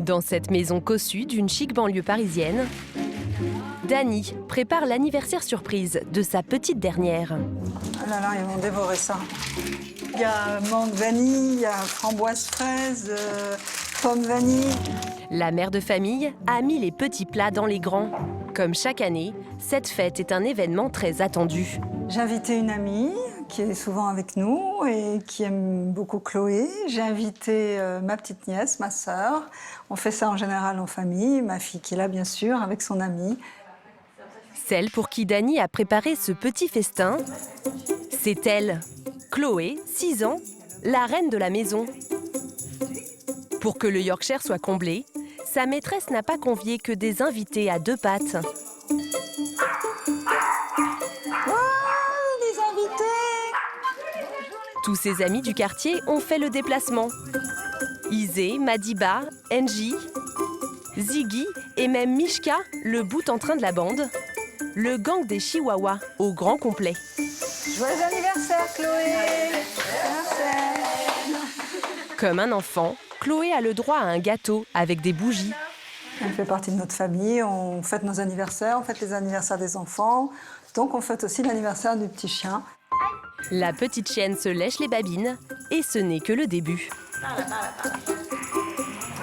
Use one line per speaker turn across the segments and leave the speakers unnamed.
Dans cette maison cossue d'une chic banlieue parisienne, Dany prépare l'anniversaire surprise de sa petite dernière.
Ah là là, ils vont dévorer ça. Il y a mangue vanille, il y a framboise fraise, pomme vanille.
La mère de famille a mis les petits plats dans les grands. Comme chaque année, cette fête est un événement très attendu.
J'ai invité une amie qui est souvent avec nous et qui aime beaucoup Chloé. J'ai invité ma petite nièce, ma sœur. On fait ça en général en famille. Ma fille qui est là, bien sûr, avec son amie.
Celle pour qui Dany a préparé ce petit festin, c'est elle, Chloé, 6 ans, la reine de la maison. Pour que le Yorkshire soit comblé, sa maîtresse n'a pas convié que des invités à 2 pattes.
Les invités!
Tous ses amis du quartier ont fait le déplacement. Isée, Madiba, Angie, Ziggy et même Mishka, le bout en train de la bande. Le gang des Chihuahuas au grand complet.
Joyeux anniversaire, Chloé! Anniversaire!
Comme un enfant, Chloé a le droit à un gâteau avec des bougies.
Elle fait partie de notre famille, on fête nos anniversaires, on fête les anniversaires des enfants, donc on fête aussi l'anniversaire du petit chien.
La petite chienne se lèche les babines et ce n'est que le début.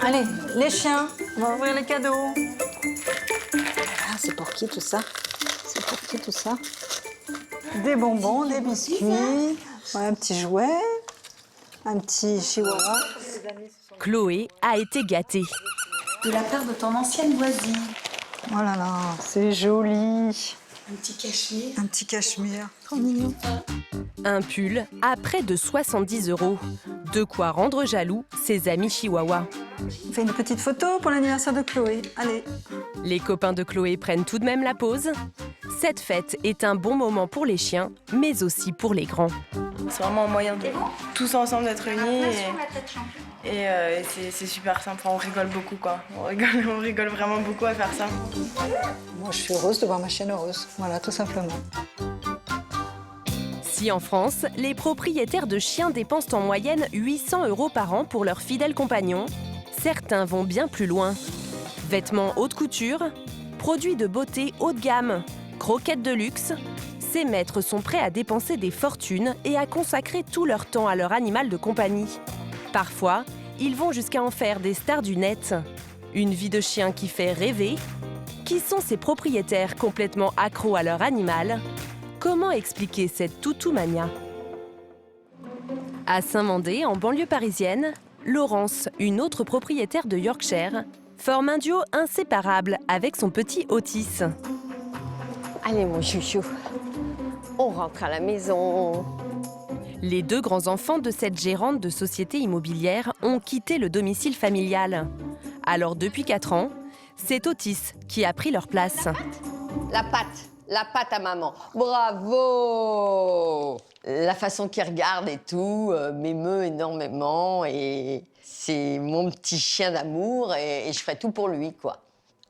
Allez, les chiens, on va ouvrir les cadeaux. Ah, c'est pour qui tout ça? C'est pour qui tout ça? Des bonbons, des biscuits, un petit jouet, un petit chihuahua.
Chloé a été gâtée.
De la part de ton ancienne voisine.
Oh là là, c'est joli.
Un petit cachemire.
Un petit cachemire, trop mignon.
Un pull à près de 70 €. De quoi rendre jaloux ses amis chihuahuas.
On fait une petite photo pour l'anniversaire de Chloé. Allez.
Les copains de Chloé prennent tout de même la pause. Cette fête est un bon moment pour les chiens, mais aussi pour les grands.
C'est vraiment un moyen de tous ensemble d'être unis et c'est super sympa, on rigole beaucoup quoi. On rigole vraiment beaucoup à faire ça.
Moi, je suis heureuse de voir ma chienne heureuse. Voilà, tout simplement.
Si en France, les propriétaires de chiens dépensent en moyenne 800 € par an pour leurs fidèles compagnons, certains vont bien plus loin. Vêtements haute couture, produits de beauté haut de gamme, croquettes de luxe, ces maîtres sont prêts à dépenser des fortunes et à consacrer tout leur temps à leur animal de compagnie. Parfois, ils vont jusqu'à en faire des stars du net. Une vie de chien qui fait rêver. Qui sont ces propriétaires complètement accros à leur animal? Comment expliquer cette toutou-mania? À Saint-Mandé, en banlieue parisienne, Laurence, une autre propriétaire de Yorkshire, forme un duo inséparable avec son petit Otis.
Allez, mon chouchou, on rentre à la maison.
Les 2 grands enfants de cette gérante de société immobilière ont quitté le domicile familial. Alors depuis 4 ans, c'est Otis qui a pris leur place.
La patte à maman. Bravo! La façon qu'il regarde et tout m'émeut énormément et c'est mon petit chien d'amour et je ferai tout pour lui, quoi.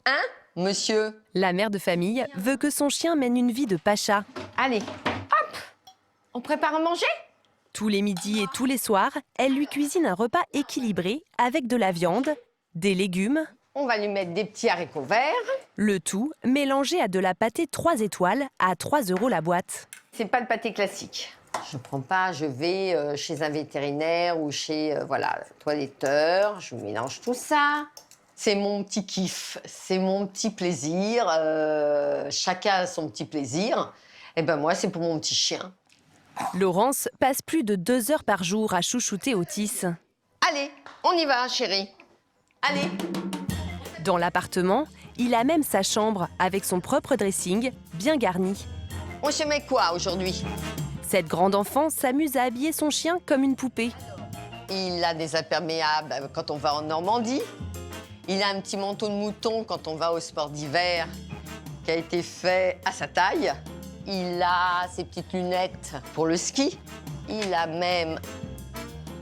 Hein, monsieur?
La mère de famille veut que son chien mène une vie de pacha.
Allez, hop! On prépare à manger?
Tous les midis et tous les soirs, elle lui cuisine un repas équilibré avec de la viande, des légumes.
On va lui mettre des petits haricots verts.
Le tout mélangé à de la pâtée 3 étoiles à 3 € la boîte.
C'est pas le pâté classique. Je prends pas, je vais chez un vétérinaire ou chez voilà, toiletteur, je mélange tout ça. C'est mon petit kiff, c'est mon petit plaisir. Chacun a son petit plaisir. Et ben moi, c'est pour mon petit chien.
Laurence passe plus de 2 heures par jour à chouchouter Otis.
Allez, on y va, chérie. Allez.
Dans l'appartement, il a même sa chambre avec son propre dressing, bien garni.
On se met quoi aujourd'hui?
Cette grande enfant s'amuse à habiller son chien comme une poupée.
Il a des imperméables quand on va en Normandie. Il a un petit manteau de mouton quand on va au sport d'hiver qui a été fait à sa taille. Il a ses petites lunettes pour le ski. Il a même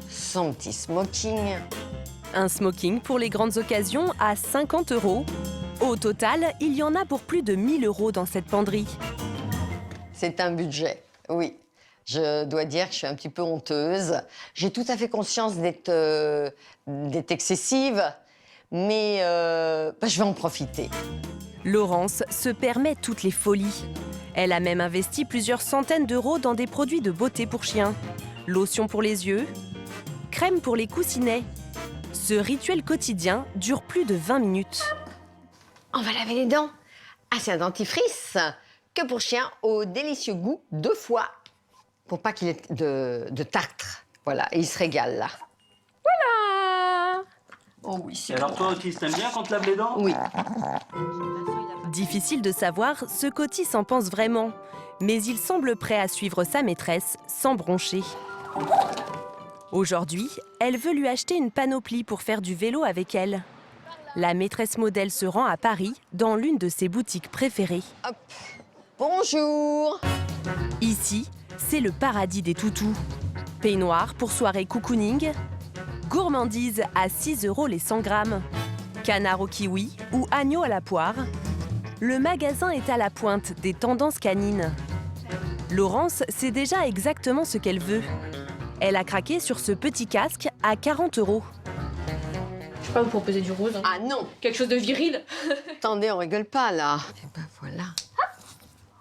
son petit smoking.
Un smoking pour les grandes occasions à 50 €. Au total, il y en a pour plus de 1 000 € dans cette penderie.
C'est un budget, oui. Je dois dire que je suis un petit peu honteuse. J'ai tout à fait conscience d'être excessive, mais je vais en profiter.
Laurence se permet toutes les folies. Elle a même investi plusieurs centaines d'euros dans des produits de beauté pour chiens. Lotion pour les yeux, crème pour les coussinets. Ce rituel quotidien dure plus de 20 minutes.
On va laver les dents. Ah, c'est un dentifrice que pour chien au délicieux goût 2 fois. Pour pas qu'il ait de tartre. Voilà, et il se régale là. Voilà. Oh oui, c'est
Et alors toi, Otis, t'aimes bien quand tu laves les dents?
Oui.
Difficile de savoir ce qu'Otis en pense vraiment, mais il semble prêt à suivre sa maîtresse sans broncher. Aujourd'hui, elle veut lui acheter une panoplie pour faire du vélo avec elle. La maîtresse modèle se rend à Paris, dans l'une de ses boutiques préférées.
Hop. Bonjour.
Ici, c'est le paradis des toutous. Peignoir pour soirée cocooning, gourmandise à 6 € les 100 grammes, canard au kiwi ou agneau à la poire. Le magasin est à la pointe des tendances canines. Laurence sait déjà exactement ce qu'elle veut. Elle a craqué sur ce petit casque à 40 €.
Je peux pas vous proposer du rose. Hein.
Ah non.
Quelque chose de viril.
Attendez, on rigole pas là. Et ben voilà.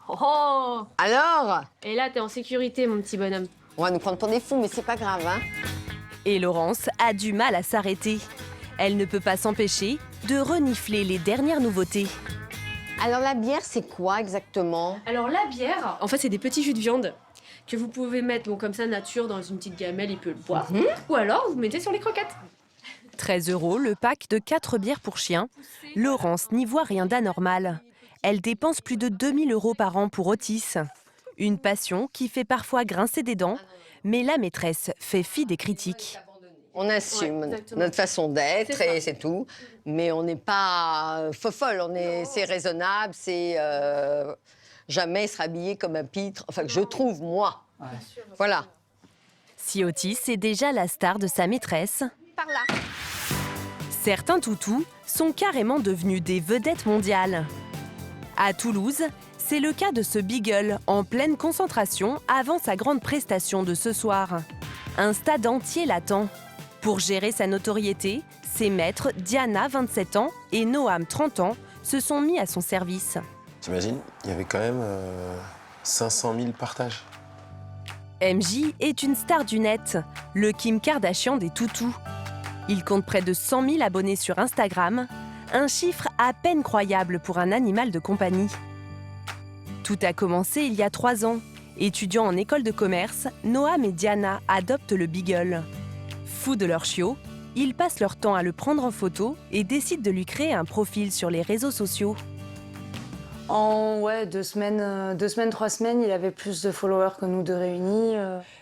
Oh.
Alors,
Et là, t'es en sécurité, mon petit bonhomme.
on va nous prendre pour des fous, mais c'est pas grave, hein.
Et Laurence a du mal à s'arrêter. Elle ne peut pas s'empêcher de renifler les dernières nouveautés.
Alors la bière, c'est quoi exactement?
Alors, la bière, en fait, c'est des petits jus de viande que vous pouvez mettre comme ça, nature, dans une petite gamelle, il peut le boire. Ou alors, vous mettez sur les croquettes.
13 € le pack de 4 bières pour chiens. Laurence n'y voit rien d'anormal. Elle dépense plus de 2000 € par an pour Otis. Une passion qui fait parfois grincer des dents, mais la maîtresse fait fi des critiques.
On assume
Ouais, exactement.
notre façon d'être
C'est ça.
et c'est tout. Mais on n'est pas fofolle, c'est raisonnable, c'est jamais se rhabiller comme un pitre. Enfin, que je trouve, moi. Voilà.
Si Otis est déjà la star de sa maîtresse,
Par là.
certains toutous sont carrément devenus des vedettes mondiales. À Toulouse, c'est le cas de ce beagle en pleine concentration avant sa grande prestation de ce soir. Un stade entier l'attend. Pour gérer sa notoriété, ses maîtres, Diana, 27 ans, et Noam, 30 ans, se sont mis à son service.
T'imagines, il y avait quand même 500 000 partages.
MJ est une star du net, le Kim Kardashian des toutous. Il compte près de 100 000 abonnés sur Instagram, un chiffre à peine croyable pour un animal de compagnie. Tout a commencé il y a 3 ans. Étudiants en école de commerce, Noam et Diana adoptent le beagle. Fous de leur chiot, ils passent leur temps à le prendre en photo et décident de lui créer un profil sur les réseaux sociaux.
En 2 semaines, 3 semaines, il avait plus de followers que nous deux réunis.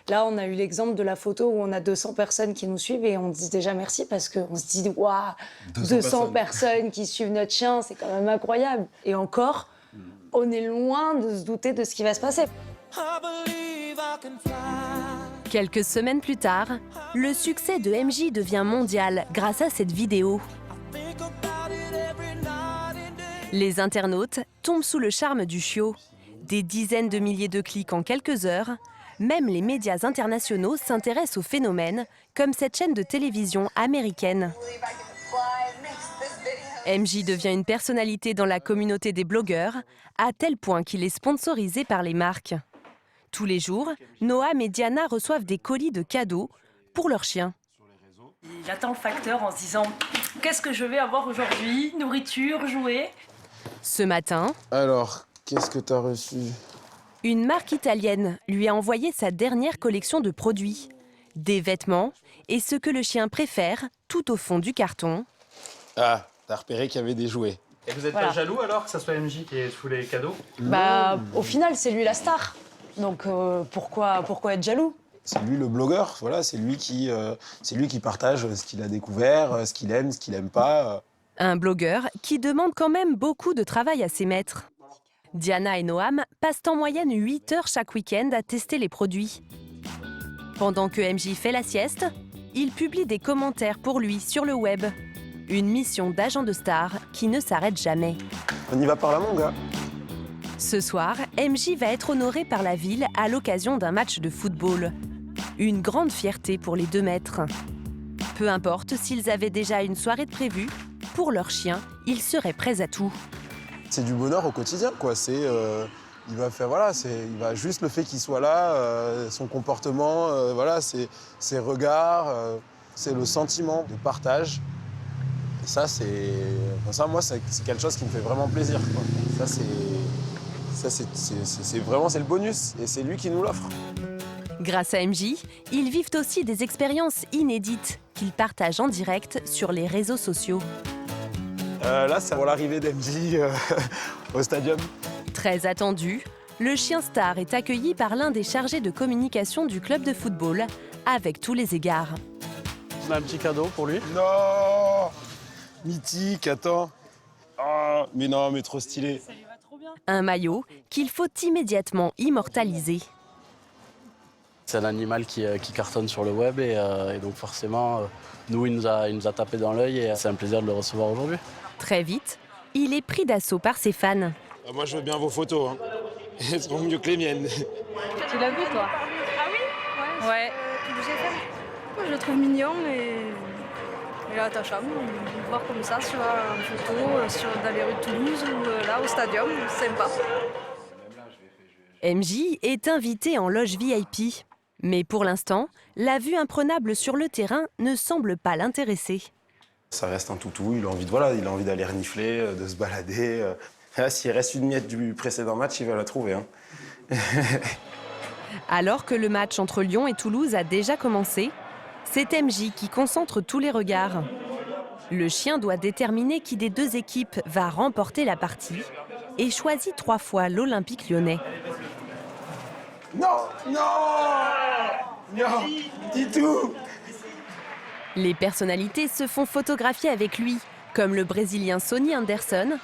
Là, on a eu l'exemple de la photo où on a 200 personnes qui nous suivent et on dit déjà merci parce qu'on se dit waouh, 200 personnes qui suivent notre chien, c'est quand même incroyable. Et encore, on est loin de se douter de ce qui va se passer.
Quelques semaines plus tard, le succès de MJ devient mondial grâce à cette vidéo. Les internautes tombent sous le charme du chiot. Des dizaines de milliers de clics en quelques heures. Même les médias internationaux s'intéressent au phénomène, comme cette chaîne de télévision américaine. MJ devient une personnalité dans la communauté des blogueurs, à tel point qu'il est sponsorisé par les marques. Tous les jours, Noam et Diana reçoivent des colis de cadeaux pour leurs chiens.
Il attend le facteur en se disant « Qu'est-ce que je vais avoir aujourd'hui? Nourriture, jouets ?»
Ce matin,
Alors, qu'est-ce que t'as reçu?
une marque italienne lui a envoyé sa dernière collection de produits. Des vêtements et ce que le chien préfère, tout au fond du carton.
Ah, t'as repéré qu'il y avait des jouets.
Et vous êtes
Voilà.
pas jaloux alors que ça soit MJ qui est sous les cadeaux?
Au final, c'est lui la star. Donc pourquoi être jaloux?
C'est lui le blogueur, voilà, c'est lui qui partage ce qu'il a découvert, ce qu'il aime, ce qu'il aime pas.
Un blogueur qui demande quand même beaucoup de travail à ses maîtres. Diana et Noam passent en moyenne 8 heures chaque week-end à tester les produits. Pendant que MJ fait la sieste, il publie des commentaires pour lui sur le web. Une mission d'agent de star qui ne s'arrête jamais.
On y va par là, mon gars.
Ce soir, MJ va être honoré par la ville à l'occasion d'un match de football. Une grande fierté pour les 2 maîtres. Peu importe s'ils avaient déjà une soirée de prévue, pour leur chien, ils seraient prêts à tout.
C'est du bonheur au quotidien, quoi. Il va faire, voilà, il va juste le fait qu'il soit là, son comportement, voilà, ses regards, c'est le sentiment de partage. Et ça, moi, c'est quelque chose qui me fait vraiment plaisir, quoi. C'est vraiment le bonus, et c'est lui qui nous l'offre.
Grâce à MJ, ils vivent aussi des expériences inédites qu'ils partagent en direct sur les réseaux sociaux.
Là, c'est pour l'arrivée d'MJ au stadium.
Très attendu, le chien star est accueilli par l'un des chargés de communication du club de football, avec tous les égards.
On a un petit cadeau pour lui.
Non! Mythique, attends. Oh, mais non, mais trop stylé.
Ça lui va trop bien.
Un maillot qu'il faut immédiatement immortaliser.
C'est un animal qui cartonne sur le web et donc forcément, nous, il nous a tapé dans l'œil et c'est un plaisir de le recevoir aujourd'hui.
Très vite, il est pris d'assaut par ses fans.
Moi, je veux bien vos photos. Hein. Elles seront mieux que les miennes.
Tu l'as vu, toi?
Ah oui? Ouais.
Moi, je le trouve mignon et attachant. Le voir comme ça sur une photo dans les rues de Toulouse ou là au stadium, sympa.
MJ est invité en loge VIP. Mais pour l'instant, la vue imprenable sur le terrain ne semble pas l'intéresser.
Ça reste un toutou, il a envie d'aller renifler, de se balader. S'il reste une miette du précédent match, il va la trouver. Hein.
Alors que le match entre Lyon et Toulouse a déjà commencé, c'est MJ qui concentre tous les regards. Le chien doit déterminer qui des deux équipes va remporter la partie et choisit 3 fois l'Olympique lyonnais.
Non, non, non, dis tout.
Les personnalités se font photographier avec lui, comme le Brésilien Sonny Anderson,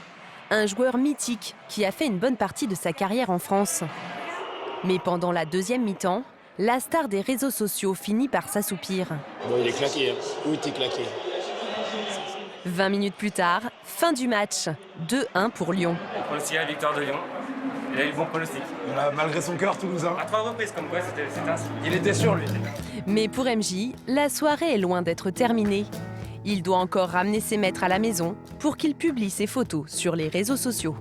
un joueur mythique qui a fait une bonne partie de sa carrière en France. Mais pendant la deuxième mi-temps, la star des réseaux sociaux finit par s'assoupir.
Bon, il est claqué, hein. Oui, t'es claqué.
20 minutes plus tard, fin du match, 2-1 pour Lyon.
On pronostique la victoire de Lyon. Il a eu le bon pronostic.
Malgré son cœur toulousain.
À 3 reprises, comme quoi c'était ainsi. Il était sûr, lui.
Mais pour MJ, la soirée est loin d'être terminée. Il doit encore ramener ses maîtres à la maison pour qu'ils publient ses photos sur les réseaux sociaux.